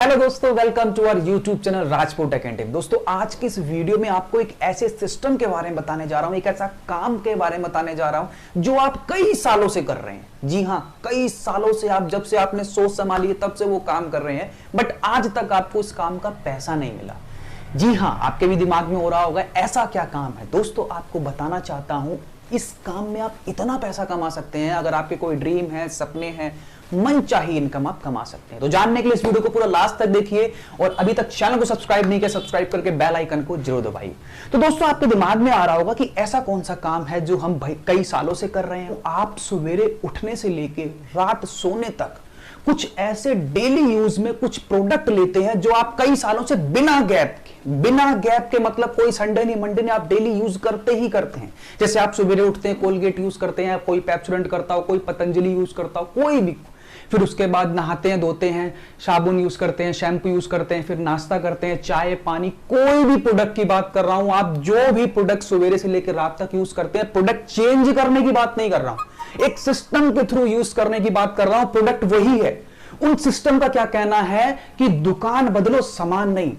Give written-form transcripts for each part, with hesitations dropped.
Hello दोस्तों, welcome to our YouTube channel Rajput academy. दोस्तों आज की इस वीडियो में आपको एक ऐसे सिस्टम के बारे में बताने जा रहा हूं, एक ऐसा काम के बारे में बताने जा रहा हूं जो आप कई सालों से कर रहे हैं। जी हां, कई सालों से आप जब से आपने सोच संभाली तब से वो काम कर रहे हैं, बट आज तक आपको इस काम का पैसा नहीं मिला। जी हां, आपके भी दिमाग में हो रहा होगा ऐसा क्या काम है। दोस्तों आपको बताना चाहता हूं, इस काम में आप इतना पैसा कमा सकते हैं। अगर आपके कोई ड्रीम है, सपने हैं, मन चाहिए इनकम आप कमा सकते हैं। तो जानने के लिए इस वीडियो को पूरा लास्ट तक देखिए और अभी तक चैनल को सब्सक्राइब नहीं किया, सब्सक्राइब करके बेल आइकन को जरूर दबाइए। तो दोस्तों आपके दिमाग में आ रहा होगा कि ऐसा कौन सा काम है जो हम भाई कई सालों से कर रहे हैं। आप सवेरे उठने से लेके रात सोने तक कुछ ऐसे डेली यूज में कुछ प्रोडक्ट लेते हैं जो आप कई सालों से बिना गैप के मतलब कोई संडे नहीं मंडे नहीं, आप डेली यूज करते ही करते हैं। जैसे आप सवेरे उठते हैं कोलगेट यूज करते हैं, कोई पेप्सोडेंट करता हो, कोई पतंजलि यूज करता हो, कोई भी। फिर उसके बाद नहाते हैं, धोते हैं, साबुन यूज करते हैं, शैम्पू यूज करते हैं, फिर नाश्ता करते हैं, चाय पानी, कोई भी प्रोडक्ट की बात कर रहा हूं। आप जो भी प्रोडक्ट सवेरे से लेकर रात तक यूज करते हैं, प्रोडक्ट चेंज करने की बात नहीं कर रहा हूं, एक सिस्टम के थ्रू यूज करने की बात कर रहा हूं। प्रोडक्ट वही है। उन सिस्टम का क्या कहना है कि दुकान बदलो, सामान नहीं,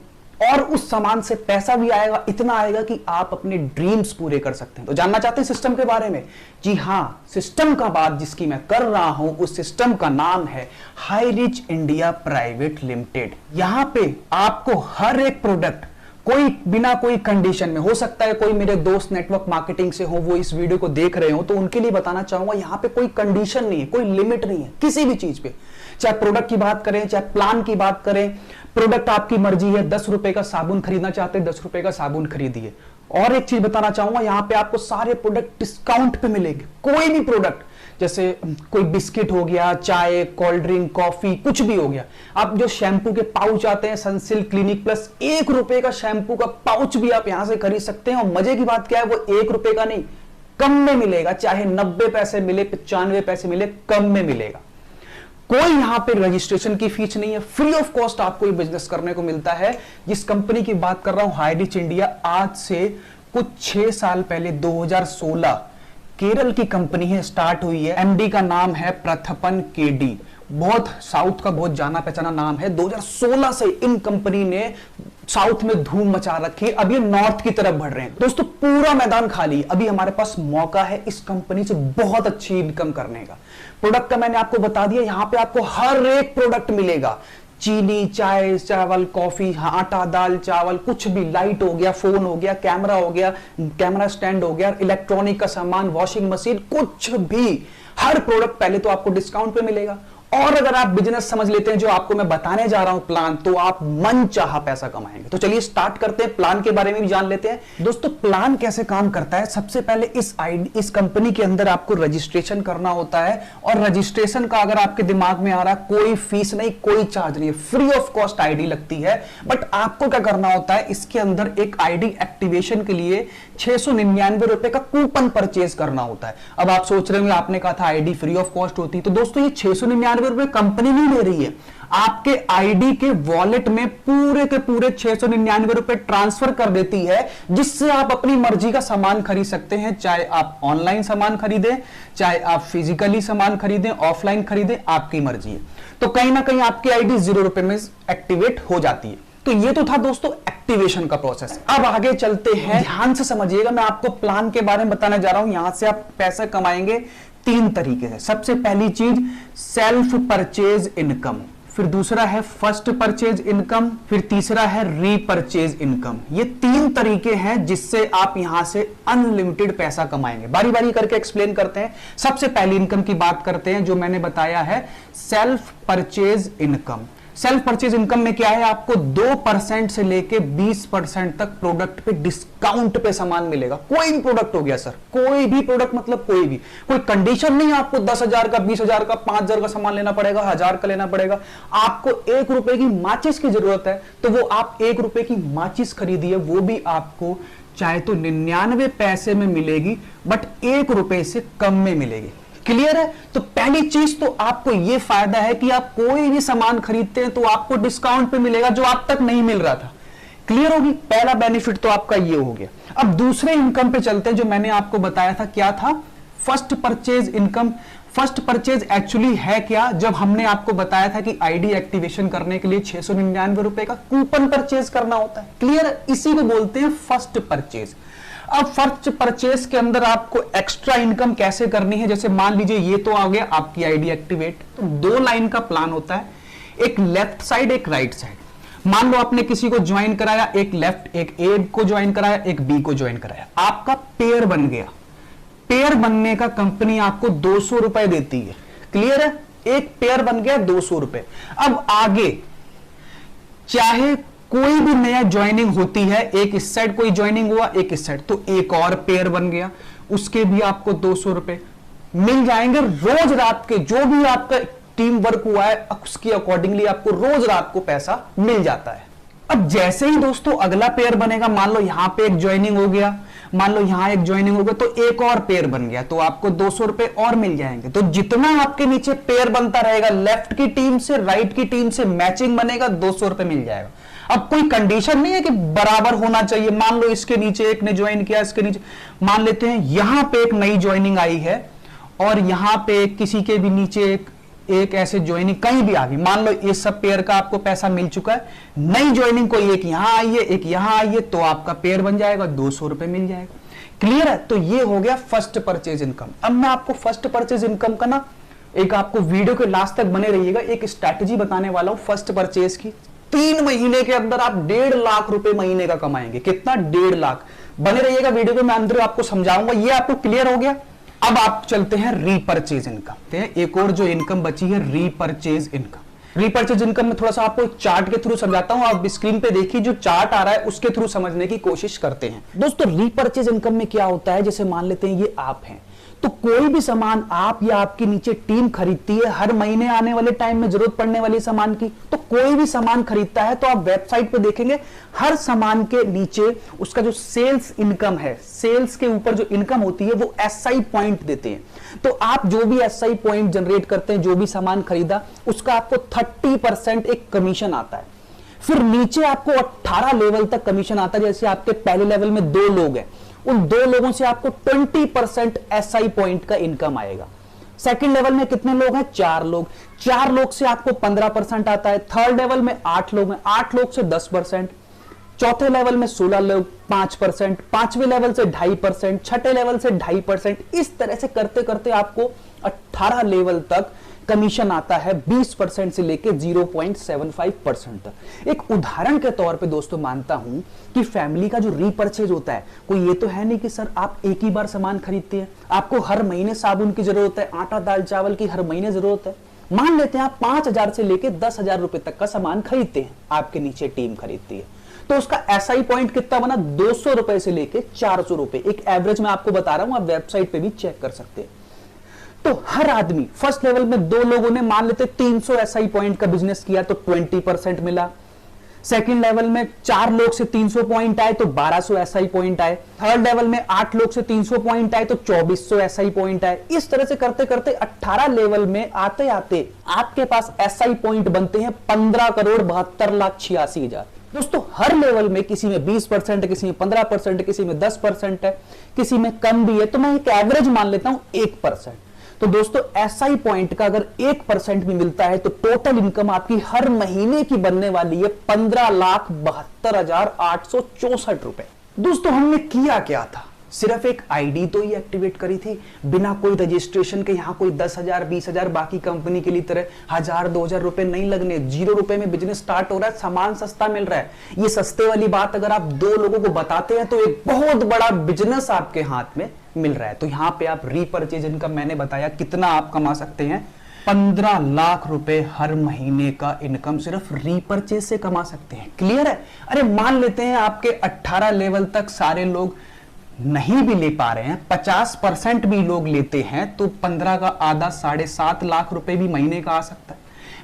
और उस सामान से पैसा भी आएगा, इतना आएगा कि आप अपने ड्रीम्स पूरे कर सकते हैं। तो जानना चाहते हैं सिस्टम के बारे में? जी हां, सिस्टम का बात जिसकी मैं कर रहा हूं, उस सिस्टम का नाम है high rich India private limited. यहां पे आपको हर एक प्रोडक्ट कोई बिना कोई कंडीशन में, हो सकता है कोई मेरे दोस्त नेटवर्क मार्केटिंग से हो, वो इस वीडियो को देख रहे हो, तो उनके लिए बताना चाहूंगा यहां पे कोई कंडीशन नहीं है, कोई लिमिट नहीं है किसी भी चीज पे। चाहे प्रोडक्ट की बात करें, चाहे प्लान की बात करें, प्रोडक्ट आपकी मर्जी है। 10 रुपए का साबुन खरीदना चाहते हैं, 10 रुपए का साबुन खरीदिए। और एक चीज बताना चाहूंगा, यहां पे आपको सारे प्रोडक्ट डिस्काउंट पे मिलेंगे। कोई भी प्रोडक्ट, जैसे कोई बिस्किट हो गया, चाय, कोल्ड ड्रिंक, कॉफी, कुछ भी हो गया। आप जो शैम्पू के पाउच आते हैं, सनसिल्क, क्लिनिक प्लस, 1 रुपए का शैम्पू का पाउच भी आप यहां से खरीद सकते हैं। और मजे की बात क्या है, वो 1 रुपए का नहीं, कम में मिलेगा। चाहे 90 पैसे मिले, 95 पैसे मिले, कम में मिलेगा। कोई यहां पे रजिस्ट्रेशन की फीस नहीं है, फ्री ऑफ कॉस्ट आपको ये बिजनेस करने को मिलता है। जिस कंपनी की बात कर रहा हूं, हाई रिच इंडिया, आज से कुछ 6 साल पहले 2016 केरल की कंपनी है, स्टार्ट हुई है। एमडी का नाम है प्रथपन केडी, बहुत साउथ का बहुत जाना पहचाना नाम है। 2016 से इन कंपनी ने साउथ में धूम मचा रखी है। अभी नॉर्थ की तरफ बढ़ रहे हैं। दोस्तों पूरा मैदान खाली, अभी हमारे पास मौका है इस कंपनी से बहुत अच्छी इनकम करने का। प्रोडक्ट का मैंने आपको बता दिया, यहां पे आपको हर एक प्रोडक्ट मिलेगा। चीनी, चाय, चावल, कॉफी, आटा, दाल, चावल, कुछ भी, लाइट हो गया, फोन हो गया, कैमरा हो गया, कैमरा स्टैंड हो गया, इलेक्ट्रॉनिक का सामान, वॉशिंग मशीन, कुछ भी, हर प्रोडक्ट पहले तो आपको डिस्काउंट पे मिलेगा। और अगर आप बिजनेस समझ लेते हैं जो आपको मैं बताने जा रहा हूं प्लान, तो आप मन चाहा पैसा कमाएंगे। तो चलिए स्टार्ट करते हैं, प्लान के बारे में भी जान लेते हैं। दोस्तों प्लान कैसे काम करता है, सबसे पहले इस कंपनी के अंदर आपको रजिस्ट्रेशन करना होता है। और रजिस्ट्रेशन का अगर आपके दिमाग में आ रहा, कोई फीस नहीं, कोई चार्ज नहीं है, फ्री ऑफ कॉस्ट आईडी लगती है। बट आपको क्या करना होता है, इसके अंदर एक आईडी एक्टिवेशन के लिए 699 रुपए का कूपन परचेज करना होता है। अब आप सोच रहे होंगे, आपने कहा था आईडी फ्री ऑफ कॉस्ट होती, तो दोस्तों ये 699 रुपए कंपनी नहीं ले रही है, आपके आईडी के वॉलेट में पूरे के पूरे 699 रुपए ट्रांसफर कर देती है, जिससे आप अपनी मर्जी का सामान खरीद सकते हैं। चाहे आप ऑनलाइन सामान खरीदें, चाहे आप फिजिकली सामान खरीदें, ऑफलाइन खरीदें, आपकी मर्जी है। तो कहीं ना कहीं आपकी आईडी 0 रुपए में एक्टिवेट हो जाती है। तो ये तो था दोस्तों एक्टिवेशन का प्रोसेस। अब आगे चलते हैं, ध्यान से समझिएगा, मैं आपको प्लान के बारे में बताने जा रहा हूं। यहां से आप पैसे कमाएंगे 3 तरीके से। सबसे पहली चीज सेल्फ परचेज इनकम, फिर दूसरा है फर्स्ट परचेज इनकम, फिर तीसरा है रीपरचेज इनकम। ये 3 तरीके हैं जिससे आप यहां से अनलिमिटेड पैसा कमाएंगे। बारी बारी करके एक्सप्लेन करते हैं। सबसे पहली इनकम की बात करते हैं, जो मैंने बताया है self purchase income. Self purchase income में क्या है, आपको 2% से लेके 20% तक प्रोडक्ट पे डिस्काउंट पे सामान मिलेगा। कोई भी प्रोडक्ट हो गया सर, कोई भी प्रोडक्ट, मतलब कोई भी, कोई कंडीशन नहीं है आपको 10,000 का, 20,000 का, 5,000 का सामान लेना पड़ेगा, 1,000 का लेना पड़ेगा। आपको 1 रुपए की माचिस की जरूरत है, तो वो आप 1 रुपए की माचिस खरीदिए, वो भी आपको चाहे तो 99 पैसे में मिलेगी, बट 1 रुपए से कम में मिलेगी। क्लियर है? तो पहली चीज तो आपको यह फायदा है कि आप कोई भी सामान खरीदते हैं तो आपको डिस्काउंट पे मिलेगा, जो आप तक नहीं मिल रहा था। क्लियर होगी? पहला बेनिफिट तो आपका ये हो गया। अब दूसरे इनकम पे चलते हैं, जो मैंने आपको बताया था, क्या था? First purchase income. First purchase actually है क्या? जब हमने आपको बताया था कि आईडी एक्टिवेशन करने के लिए 699 रुपए का कूपन परचेज करना होता है। क्लियर? इसी को बोलते हैं फर्स्ट परचेज। अब फर्स्ट परचेज के अंदर आपको एक्स्ट्रा इनकम कैसे करनी है? जैसे मान लीजिए ये तो आ गया आपकी आईडी एक्टिवेट, तो 2 लाइन का प्लान होता है, एक लेफ्ट साइड एक राइट साइड। मान लो आपने किसी को ज्वाइन कराया, एक लेफ्ट एक ए को ज्वाइन कराया, एक बी को ज्वाइन कराया, आपका पेयर बन गया। पेयर बनने का कंपनी आपको 200 रुपए देती है। क्लियर है? एक पेयर बन गया 200 रुपए। अब आगे चाहे कोई भी नया ज्वाइनिंग होती है, एक इस साइड कोई ज्वाइनिंग हुआ, एक इस साइड, तो एक और पेयर बन गया, उसके भी आपको 200 रुपए मिल जाएंगे। रोज रात के जो भी आपका टीम वर्क हुआ है उसके अकॉर्डिंगली आपको रोज रात को पैसा मिल जाता है। अब जैसे ही दोस्तों अगला पेयर बनेगा, मान लो यहां पे एक ज्वाइनिंग हो गया, मान लो यहां एक ज्वाइनिंग हो गया, तो एक और पेयर बन गया, तो आपको 200 रुपए और मिल जाएंगे। तो जितना आपके नीचे पेयर बनता रहेगा, लेफ्ट की टीम से राइट की टीम से मैचिंग बनेगा, 200 रुपए मिल जाएगा। अब कोई कंडीशन नहीं है कि बराबर होना चाहिए। मान लो इसके नीचे एक ने ज्वाइन किया, इसके नीचे मान लेते हैं यहां पे एक नई ज्वाइनिंग आई है और यहां पे किसी के भी नीचे एक ऐसे ज्वाइनिंग कहीं भी आ गई, मान लो इस सब पेयर का आपको पैसा मिल चुका है, नई ज्वाइनिंग कोई एक यहां आई है एक यहां आई है, तो आपका पेयर बन जाएगा, 200 रुपए मिल जाएगा। क्लियर है? तो ये हो गया फर्स्ट परचेज इनकम। अब मैं आपको फर्स्ट परचेज इनकम का ना एक आपको वीडियो के लास्ट तक बने रहिएगा, एक स्ट्रैटेजी बताने वाला हूं फर्स्ट परचेज की। 3 महीने के अंदर आप 1.5 लाख रुपए महीने का कमाएंगे। कितना? 1.5 लाख। बने रहिएगा वीडियो के, मैं अंदर आपको समझाऊंगा। ये आपको क्लियर हो गया? अब आप चलते हैं रीपरचेज इनकम। एक और जो इनकम बची है रीपरचेज इनकम। रीपरचेज इनकम में थोड़ा सा आपको एक चार्ट के थ्रू समझाता हूं। आप स्क्रीन पे देखिए, जो चार्ट आ रहा है उसके थ्रू समझने की कोशिश करते हैं। दोस्तों रीपरचेज इनकम में क्या होता है, जैसे मान लेते हैं ये आप हैं, तो कोई भी सामान आप या आपके नीचे टीम खरीदती है, हर महीने आने वाले टाइम में जरूरत पड़ने वाली सामान की, तो कोई भी सामान खरीदता है तो आप वेबसाइट पे देखेंगे हर सामान के नीचे उसका जो सेल्स इनकम है, सेल्स के ऊपर जो इनकम होती है वो एसआई पॉइंट देते हैं। तो आप जो भी एसआई पॉइंट जनरेट करते हैं, जो भी सामान खरीदा, उसका आपको 30% एक कमीशन आता है। फिर नीचे आपको 18 लेवल तक कमीशन आता है। जैसे आपके पहले लेवल में 2 लोग हैं, उन 2 लोगों से आपको 20% एसआई पॉइंट का इनकम आएगा। सेकंड लेवल में कितने लोग हैं? 4 लोग। 4 लोग से आपको 15% आता है। थर्ड लेवल में 8 लोग हैं, 8 लोग से 10%। चौथे लेवल में 16 लोग, 5%। पांचवें लेवल से 2.5%, छठे लेवल से 2.5%। इस तरह से करते करते आपको 18 लेवल तक कमीशन आता है, 20% से लेके 0.75% तक। एक उदाहरण के तौर पे दोस्तों मानता हूं कि फैमिली का जो रीपरचेज होता है, कोई ये तो है नहीं कि सर आप एक ही बार सामान खरीदते हैं, आपको हर महीने साबुन की जरूरत है, आटा दाल चावल की हर महीने जरूरत है। मान लेते हैं आप 5,000 से लेके 10,000 रुपए तक का सामान खरीदते हैं, आपके नीचे टीम खरीदती है, तो उसका एसआई पॉइंट कितना बना? 200 रुपए से लेके 400 रुपए। एक एवरेज में आपको बता रहा हूं, आप वेबसाइट पे भी चेक कर सकते हैं। तो हर आदमी फर्स्ट लेवल में 2 लोगों ने मान लेते 300 एसआई पॉइंट का बिजनेस किया तो 20% मिला। सेकंड लेवल में 4 लोग से 300 पॉइंट आए तो 1200 एसआई पॉइंट आए। थर्ड लेवल में 8 लोग से 300 पॉइंट आए तो 2400 एसआई पॉइंट आए। इस तरह से करते करते 18 लेवल में आते आते आपके पास एसआई पॉइंट बनते हैं 15,72,86,000। दोस्तों हर लेवल में किसी में 20% है, किसी में 15%, किसी में 10% है, किसी में कम भी है, तो मैं एक एवरेज मान लेता हूं 1%। तो दोस्तों एसआई पॉइंट का अगर 1% भी मिलता है तो टोटल इनकम आपकी हर महीने की बनने वाली है 15,72,864 रुपए। दोस्तों हमने किया क्या था? सिर्फ एक आईडी तो ही एक्टिवेट करी थी, बिना कोई रजिस्ट्रेशन के। यहां कोई 10,000 20,000 बाकी कंपनी के लिए तरह 1,000-2,000 रुपए नहीं लगने। 0 रुपए में बिजनेस स्टार्ट हो रहा है, सामान सस्ता मिल रहा है। ये सस्ते वाली बात अगर आप 2 लोगों को बताते हैं तो एक बहुत बड़ा बिजनेस आपके हाथ में मिल रहा है। तो यहां पे आप रीपरचेज इनकम मैंने बताया कितना आप कमा सकते हैं, 15 लाख रुपए हर महीने का इनकम सिर्फ रीपरचेज से कमा सकते हैं। क्लियर है? अरे मान लेते हैं आपके 18 लेवल तक सारे लोग नहीं भी ले पा रहे हैं, 50% भी लोग लेते हैं, तो 15 का आधा 7.5 लाख रुपए भी महीने का आ सकता है।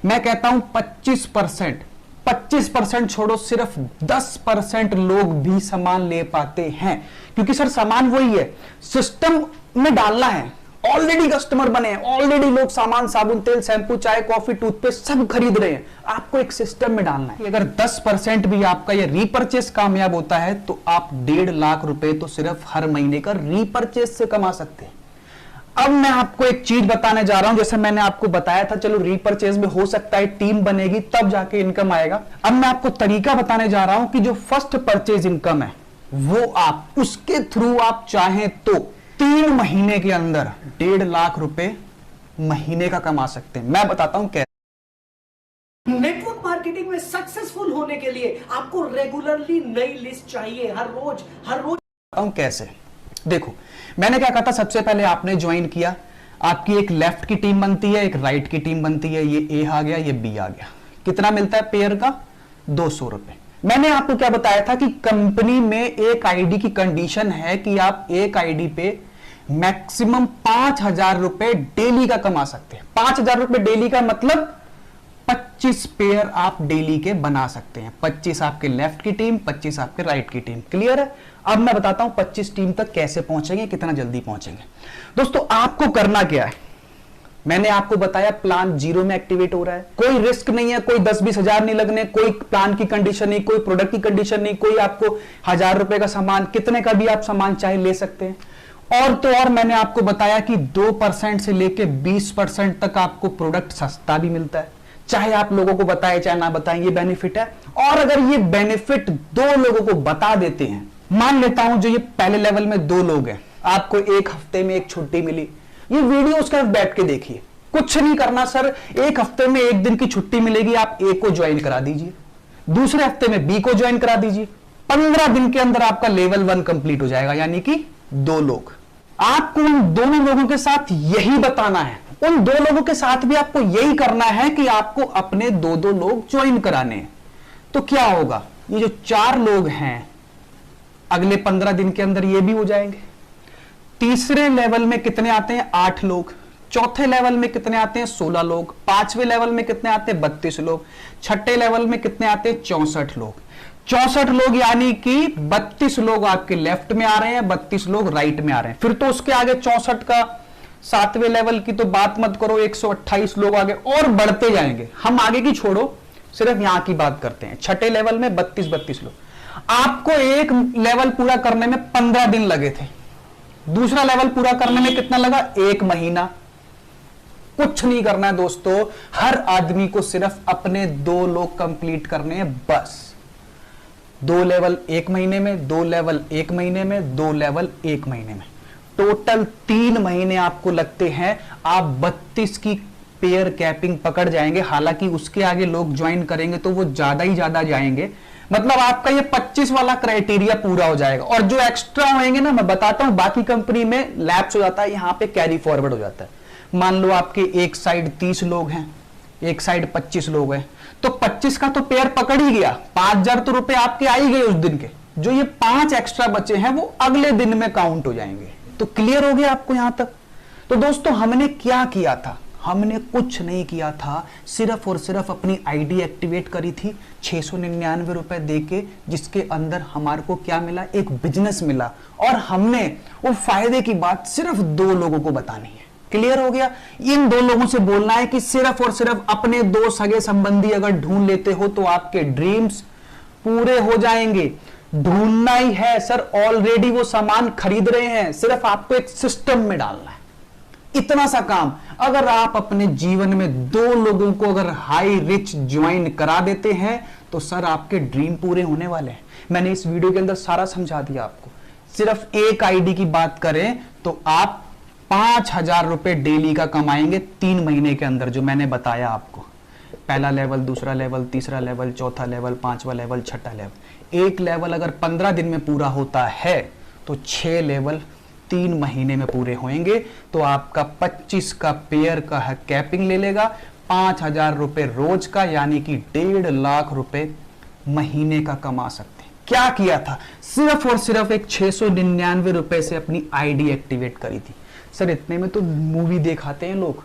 मैं कहता हूं 25% छोड़ो, सिर्फ 10% लोग भी सामान ले पाते हैं। क्योंकि सर सामान वही है, सिस्टम में डालना है। ऑलरेडी कस्टमर बने हैं, ऑलरेडी लोग सामान, साबुन, तेल, शैम्पू, चाय, कॉफी, टूथपेस्ट सब खरीद रहे हैं। आपको एक सिस्टम में डालना है। अगर 10% भी आपका ये रीपरचेस कामयाब होता है तो आप 1.5 लाख रुपए तो सिर्फ हर महीने का रीपरचेस से कमा सकते हैं। अब मैं आपको एक चीज बताने जा रहा हूं, जैसे मैंने आपको बताया था, चलो रीपरचेज में हो सकता है टीम बनेगी तब जाके इनकम आएगा। अब मैं आपको तरीका बताने जा रहा हूं कि जो फर्स्ट परचेज इनकम है वो आप उसके थ्रू आप चाहें तो 3 महीने के अंदर 1.5 लाख रुपए महीने का कमा सकते हैं। मैं बताता हूं कैसे। नेटवर्क मार्केटिंग में सक्सेसफुल होने के लिए आपको रेगुलरली नई लिस्ट चाहिए, हर रोज कैसे। देखो, मैंने क्या कहा था, सबसे पहले आपने ज्वाइन किया, आपकी एक लेफ्ट की टीम बनती है, एक राइट की टीम बनती है, ये ए आ गया, ये बी आ गया। कितना मिलता है पेयर का? 200 रुपए। मैंने आपको क्या बताया था कि कंपनी में एक आईडी की कंडीशन है कि आप एक आईडी पे मैक्सिमम 5,000 रुपए डेली का कमा सकते हैं। 5,000 रुपए डेली का मतलब 25 पेयर आप डेली के बना सकते हैं। 25 आपके लेफ्ट की टीम, 25 आपके राइट की टीम। क्लियर है? अब मैं बताता हूं 25 टीम तक कैसे पहुंचेंगे, कितना जल्दी पहुंचेंगे। दोस्तों, आपको करना क्या है, मैंने आपको बताया प्लान 0 में एक्टिवेट हो रहा है, कोई रिस्क नहीं है, कोई 10-20 हजार नहीं लगने, कोई प्लान की कंडीशन नहीं, कोई प्रोडक्ट की कंडीशन नहीं, कोई आपको 1,000 रुपए का सामान, कितने का भी आप सामान चाहे ले सकते हैं। और तो और मैंने आपको बताया कि 2% से लेके 20% तक आपको प्रोडक्ट सस्ता भी मिलता है, चाहे आप लोगों को बताएं चाहे ना बताएं, ये बेनिफिट है। और अगर ये बेनिफिट 2 लोगों को बता देते हैं, मान लेता हूं जो ये पहले लेवल में 2 लोग हैं, आपको एक हफ्ते में एक छुट्टी मिली, ये वीडियो उसके साथ बैठ के देखिए, कुछ नहीं करना सर, एक हफ्ते में 1 दिन की छुट्टी मिलेगी, आप ए को ज्वाइन करा दीजिए, दूसरे हफ्ते में बी को ज्वाइन करा दीजिए, 15 दिन के अंदर आपका लेवल 1 कंप्लीट हो जाएगा, यानी कि 2 लोग। आपको उन दोनों लोगों के साथ यही बताना है, उन 2 लोगों के साथ भी आपको यही करना है कि आपको अपने 2-2 लोग ज्वाइन कराने हैं। तो क्या होगा, ये जो 4 लोग हैं अगले 15 दिन के अंदर ये भी हो जाएंगे। तीसरे लेवल में कितने आते हैं? 8 लोग। चौथे लेवल में कितने आते हैं? 16 लोग। 5वें लेवल में कितने आते हैं? 32 लोग। छठे लेवल में कितने आते हैं? 64 लोग। 64 लोग, यानी कि 32 लोग आपके लेफ्ट में आ रहे हैं, 32 लोग राइट में आ रहे हैं। फिर तो उसके आगे 64 का 7वें लेवल की तो बात मत करो, 128 लोग आगे और बढ़ते जाएंगे। हम आगे की छोड़ो, सिर्फ यहां की बात करते हैं। छठे लेवल में 32 लोग। आपको एक लेवल पूरा करने में 15 दिन लगे थे, दूसरा लेवल पूरा करने में कितना लगा? 1 महीना। कुछ नहीं करना है दोस्तों, हर आदमी को सिर्फ अपने 2 लोग कंप्लीट करने हैं, बस। 2 लेवल 1 महीने में, 2 लेवल 1 महीने में, 2 लेवल 1 महीने में, टोटल 3 महीने आपको लगते हैं। आप 32 की पेयर कैपिंग पकड़ जाएंगे। हालांकि उसके आगे लोग ज्वाइन करेंगे तो वो ज्यादा ही ज्यादा जाएंगे, मतलब आपका ये 25 वाला क्राइटेरिया पूरा हो जाएगा। और जो एक्स्ट्रा होंगे ना, मैं बताता हूं, बाकी कंपनी में लैप्स हो जाता है, यहां पे कैरी फॉरवर्ड हो जाता है। मान लो आपके एक साइड 30 लोग हैं, एक साइड 25 लोग हैं, तो 25 का तो पेयर पकड़ ही गया, 5,000 तो रुपए आपके आ ही गए उस दिन के। जो ये 5 एक्स्ट्रा बचे हैं वो अगले दिन में काउंट हो जाएंगे। तो क्लियर हो गया आपको यहां तक? तो दोस्तों, हमने क्या किया था? हमने कुछ नहीं किया था, सिर्फ और सिर्फ अपनी आईडी एक्टिवेट करी थी 699 रुपए देके, जिसके अंदर हमारे को क्या मिला? एक बिजनेस मिला। और हमने वो फायदे की बात सिर्फ 2 लोगों को बतानी है। क्लियर हो गया? इन 2 लोगों से बोलना है कि सिर्फ और सिर्फ अपने 2 सगे संबंधी अगर ढूंढ लेते हो तो आपके ड्रीम्स पूरे हो जाएंगे। ढूंढना ही है सर, ऑलरेडी वो सामान खरीद रहे हैं, सिर्फ आपको एक सिस्टम में डालना है, इतना सा काम। अगर आप अपने जीवन में 2 लोगों को अगर हाई रिच ज्वाइन करा देते हैं तो सर आपके ड्रीम पूरे होने वाले हैं। मैंने इस वीडियो के अंदर सारा समझा दिया आपको। सिर्फ एक आईडी की बात करें तो आप 5,000 रुपए डेली का कमाएंगे 3 महीने के अंदर, जो मैंने बताया आपको। पहला लेवल, दूसरा लेवल, तीसरा लेवल, चौथा लेवल, 5वां लेवल, छठा लेवल। एक लेवल अगर 15 दिन में पूरा होता है तो 6 लेवल 3 महीने में पूरे होंगे। तो आपका 25 का पेयर का है कैपिंग ले लेगा, 5,000 रुपए रोज का, यानी कि 1.5 लाख रुपए महीने का कमा सकते हैं। क्या किया था? सिर्फ और सिर्फ एक 699 रुपए से अपनी आईडी एक्टिवेट करी थी। सर इतने में तो मूवी दिखाते हैं लोग।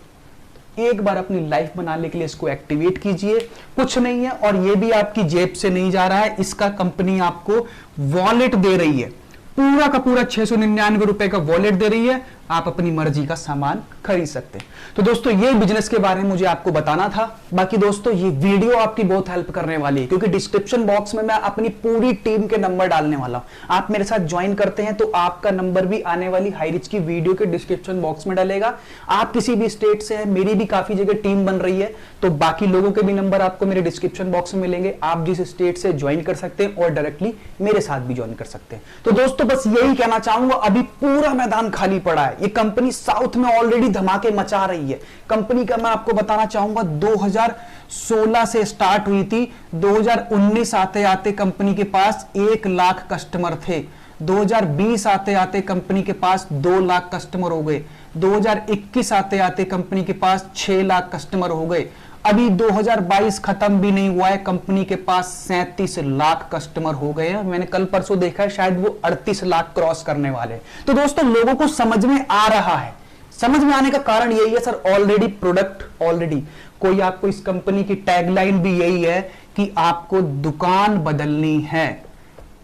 एक बार अपनी लाइफ बनाने के लिए इसको एक्टिवेट कीजिए, कुछ नहीं है। और ये भी आपकी जेब से नहीं जा रहा है, इसका कंपनी आपको वॉलेट दे रही है, पूरा का पूरा 699 रुपए का वॉलेट दे रही है। आप अपनी मर्जी का सामान खरीद सकते हैं। तो दोस्तों ये बिजनेस के बारे में मुझे आपको बताना था। बाकी दोस्तों ये वीडियो आपकी बहुत हेल्प करने वाली है, क्योंकि डिस्क्रिप्शन बॉक्स में मैं अपनी पूरी टीम के नंबर डालने वाला हूं। आप मेरे साथ ज्वाइन करते हैं तो आपका नंबर भी आने वाली हाईरिच की वीडियो के डिस्क्रिप्शन बॉक्स में डलेगा। आप किसी भी स्टेट से हैं, मेरी भी काफी जगह टीम बन रही है, तो बाकी लोगों के भी नंबर आपको मेरे डिस्क्रिप्शन बॉक्स में मिलेंगे। आप जिस स्टेट से ज्वाइन कर सकते हैं और डायरेक्टली मेरे साथ भी ज्वाइन कर सकते हैं। तो दोस्तों बस यही कहना चाहूंगा, अभी पूरा मैदान खाली पड़ा है। ये कंपनी साउथ में ऑलरेडी धमाके मचा रही है। कंपनी का मैं आपको बताना चाहूंगा 2016 से स्टार्ट हुई थी। 2019 आते आते कंपनी के पास 1 लाख कस्टमर थे। 2020 आते आते कंपनी के पास 2 लाख कस्टमर हो गए। 2021 आते आते कंपनी के पास 6 लाख कस्टमर हो गए। अभी 2022 खत्म भी नहीं हुआ है, कंपनी के पास 37 लाख कस्टमर हो गए हैं। मैंने कल परसों देखा है, शायद वो 38 लाख क्रॉस करने वाले हैं। तो दोस्तों लोगों को समझ में आ रहा है। समझ में आने का कारण यही है सर, ऑलरेडी प्रोडक्ट ऑलरेडी कोई आपको, इस कंपनी की टैगलाइन भी यही है कि आपको दुकान बदलनी है,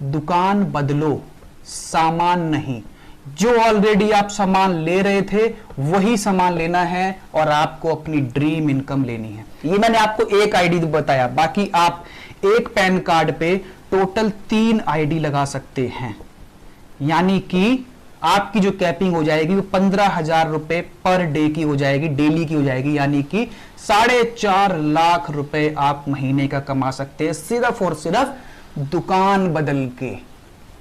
दुकान बदलो, सामान नहीं। जो ऑलरेडी आप सामान ले रहे थे वही सामान लेना है और आपको अपनी ड्रीम इनकम लेनी है। ये मैंने आपको एक आईडी बताया, बाकी आप एक पैन कार्ड पे टोटल 3 आईडी लगा सकते हैं। यानी कि आपकी जो कैपिंग हो जाएगी वो 15,000 रुपए पर डे की हो जाएगी, डेली की हो जाएगी। यानी कि 4.5 लाख रुपए आप महीने का कमा सकते हैं, सिर्फ और सिर्फ दुकान बदल के।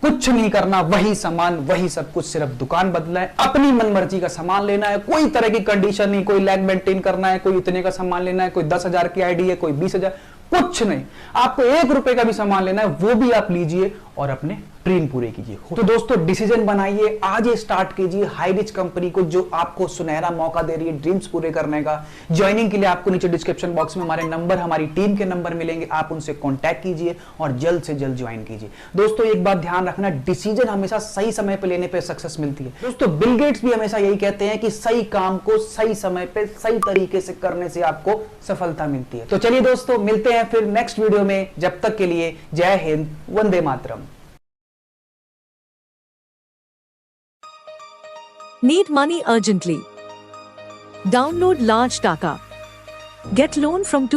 कुछ नहीं करना, वही सामान वही सब कुछ, सिर्फ दुकान बदलना है, अपनी मनमर्जी का सामान लेना है, कोई तरह की कंडीशन नहीं, कोई लैग मेंटेन करना है, कोई इतने का सामान लेना है, कोई 10,000 की आईडी है, कोई 20,000, कुछ नहीं। आपको 1 रुपए का भी सामान लेना है वो भी आप लीजिए और अपने ड्रीम पूरे कीजिए। तो दोस्तों डिसीजन बनाइए, आज ये स्टार्ट कीजिए हाईरिच कंपनी को, जो आपको सुनहरा मौका दे रही है ड्रीम्स पूरे करने का। ज्वाइनिंग के लिए आपको नीचे डिस्क्रिप्शन बॉक्स में हमारे नंबर, हमारी टीम के नंबर मिलेंगे, आप उनसे कॉन्टैक्ट कीजिए और जल्द से जल्द ज्वाइन कीजिए। दोस्तों एक बात ध्यान रखना, डिसीजन हमेशा सही समय पर लेने पर सक्सेस मिलती है। दोस्तों बिल गेट्स भी हमेशा यही कहते हैं कि सही काम को सही समय पे सही तरीके से करने से आपको सफलता मिलती है। तो चलिए दोस्तों मिलते हैं फिर नेक्स्ट वीडियो में, जब तक के लिए जय Hind, Vande Mataram. Need money urgently? Download Large Taka. Get loan from